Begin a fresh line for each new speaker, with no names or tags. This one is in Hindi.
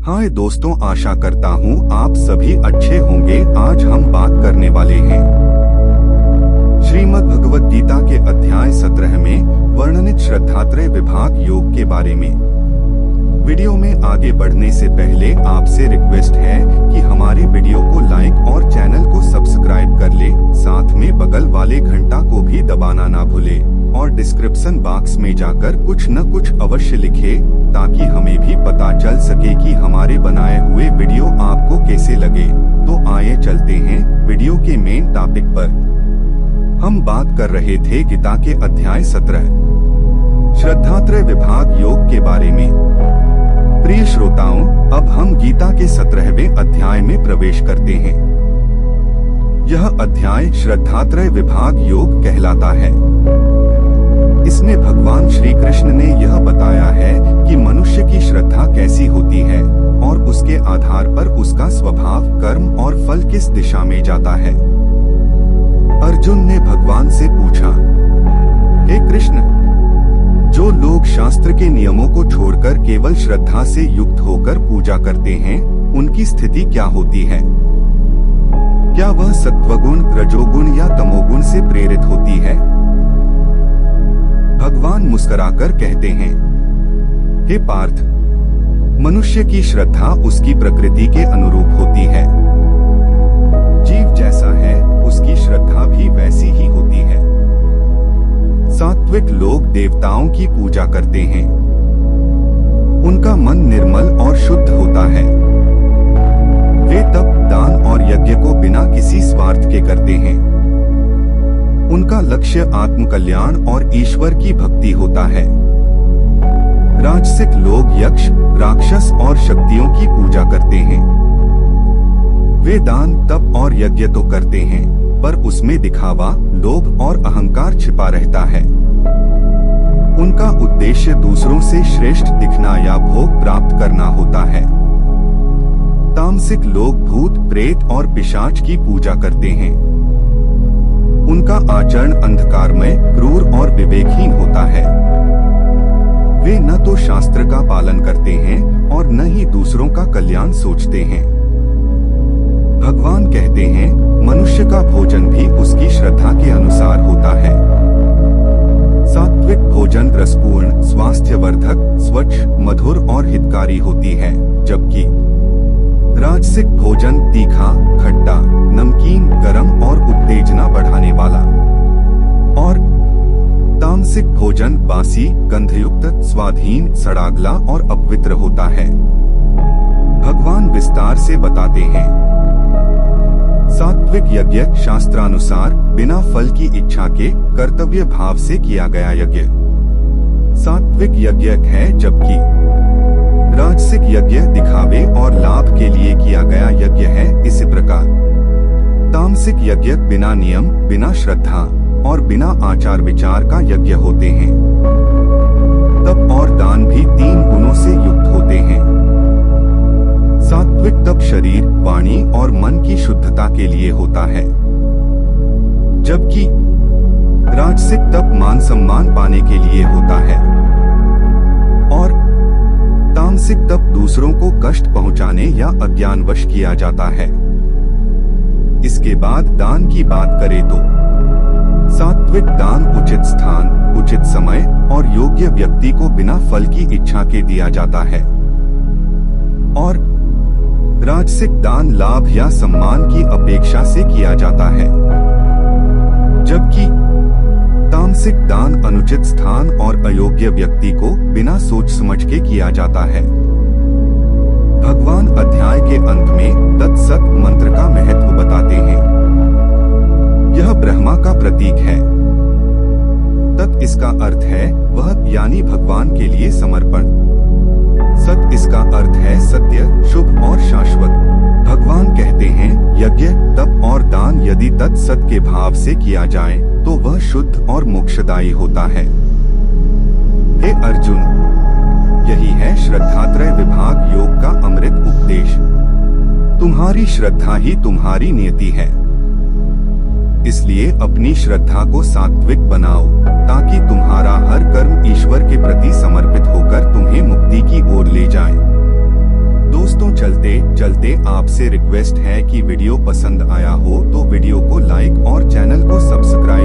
हाय दोस्तों, आशा करता हूँ आप सभी अच्छे होंगे। आज हम बात करने वाले हैं श्रीमद् भगवत गीता के अध्याय 17 में वर्णनित श्रद्धात्रय विभाग योग के बारे में। वीडियो में आगे बढ़ने से पहले आपसे रिक्वेस्ट है कि हमारे वीडियो को लाइक और चैनल को सब्सक्राइब कर ले, साथ में बगल वाले घंटा को भी दबाना ना भूले और डिस्क्रिप्शन बॉक्स में जाकर कुछ न कुछ अवश्य लिखे, ताकि हमें भी पता चल सके कि हमारे बनाए हुए वीडियो आपको कैसे लगे। तो आइए चलते हैं वीडियो के मेन टॉपिक पर। हम बात कर रहे थे गीता के अध्याय 17 श्रद्धात्रय विभाग योग के बारे में। प्रिय श्रोताओं, अब हम गीता के 17वें अध्याय में प्रवेश करते हैं। यह अध्याय श्रद्धात्रय विभाग योग कहलाता है। इसमें भगवान श्री कृष्ण ने यह बताया है कि मनुष्य की श्रद्धा कैसी होती है और उसके आधार पर उसका स्वभाव, कर्म और फल किस दिशा में जाता है। अर्जुन ने भगवान से पूछा, हे कृष्ण, जो लोग शास्त्र के नियमों को छोड़कर केवल श्रद्धा से युक्त होकर पूजा करते हैं, उनकी स्थिति क्या होती है? क्या वह सत्वगुण, रजोगुण या तमोगुण से प्रेरित होती है? भगवान मुस्कुराकर कहते हैं, हे पार्थ, मनुष्य की श्रद्धा उसकी प्रकृति के अनुरूप होती है। जीव जैसा है, उसकी श्रद्धा भी वैसी ही होती है। सात्विक लोग देवताओं की पूजा करते हैं। उनका मन निर्मल और शुद्ध होता है। वे तप, दान और यज्ञ को बिना किसी स्वार्थ के करते हैं। उनका लक्ष्य आत्मकल्याण और ईश्वर की भक्ति होता है। राजसिक लोग यक्ष, राक्षस और शक्तियों की पूजा करते हैं। वे दान, तप और यज्ञ तो करते हैं, पर उसमें दिखावा, लोभ और अहंकार छिपा रहता है। उनका उद्देश्य दूसरों से श्रेष्ठ दिखना या भोग प्राप्त करना होता है। तामसिक लोग भूत, प्रेत और पिशाच की पूजा करते हैं। उनका आचरण अंधकारमय, क्रूर और विवेकहीन होता है। वे न तो शास्त्र का पालन करते हैं और न ही दूसरों का कल्याण सोचते हैं। भगवान कहते हैं, मनुष्य का भोजन भी उसकी श्रद्धा के अनुसार होता है। सात्विक भोजन रसपूर्ण, स्वास्थ्यवर्धक, स्वच्छ, मधुर और हितकारी होती है, जबकि राजसिक भोजन तीखा, खट्टा, नमकीन, गरम और उत्तेजना बढ़ाने वाला, और तामसिक भोजन बासी, गंधयुक्त, स्वादहीन, सड़ागला और अपवित्र होता है। भगवान विस्तार से बताते हैं, सात्विक यज्ञ शास्त्रानुसार बिना फल की इच्छा के कर्तव्य भाव से किया गया यज्ञ सात्विक यज्ञ है, जबकि राजसिक यज्ञ दिखावे और लाभ के लिए किया गया यज्ञ है। इसी प्रकार तामसिक यज्ञ बिना नियम, बिना श्रद्धा और बिना आचार विचार का यज्ञ होते हैं। तप और दान भी 3 गुणों से युक्त होते हैं। सात्विक तप शरीर, वाणी और मन की शुद्धता के लिए होता है, जबकि राजसिक तप मान सम्मान पाने के लिए होता है और तामसिक तप दूसरों को कष्ट पहुंचाने या अज्ञानवश किया जाता है। इसके बाद दान की बात करें तो सात्विक दान उचित स्थान, उचित समय और योग्य व्यक्ति को बिना फल की इच्छा के दिया जाता है, और राजसिक दान लाभ या सम्मान की अपेक्षा से किया जाता है, जबकि तामसिक दान अनुचित स्थान और अयोग्य व्यक्ति को बिना सोच समझ के किया जाता है। भगवान अध्याय के अंत में तत्सत मंत्र का महत्व बताते हैं। यह ब्रह्मा का प्रतीक है। तत् इसका अर्थ है वह, यानी भगवान के लिए समर्पण। सत इसका अर्थ है सत्य, शुभ और शाश्वत। भगवान कहते हैं, यज्ञ, तप और दान यदि तत्सत के भाव से किया जाए तो वह शुद्ध और मोक्षदायी होता है। हे अर्जुन, यही है श्रद्धात्रय विभाग योग का अमृत उपदेश। तुम्हारी श्रद्धा ही तुम्हारी नियति है। इसलिए अपनी श्रद्धा को सात्विक बनाओ, ताकि तुम्हारा हर कर्म ईश्वर के प्रति समर्पित होकर तुम्हें मुक्ति की ओर ले जाए। दोस्तों, चलते आपसे रिक्वेस्ट है कि वीडियो पसंद आया हो तो वीडियो को लाइक और चैनल को सब्सक्राइब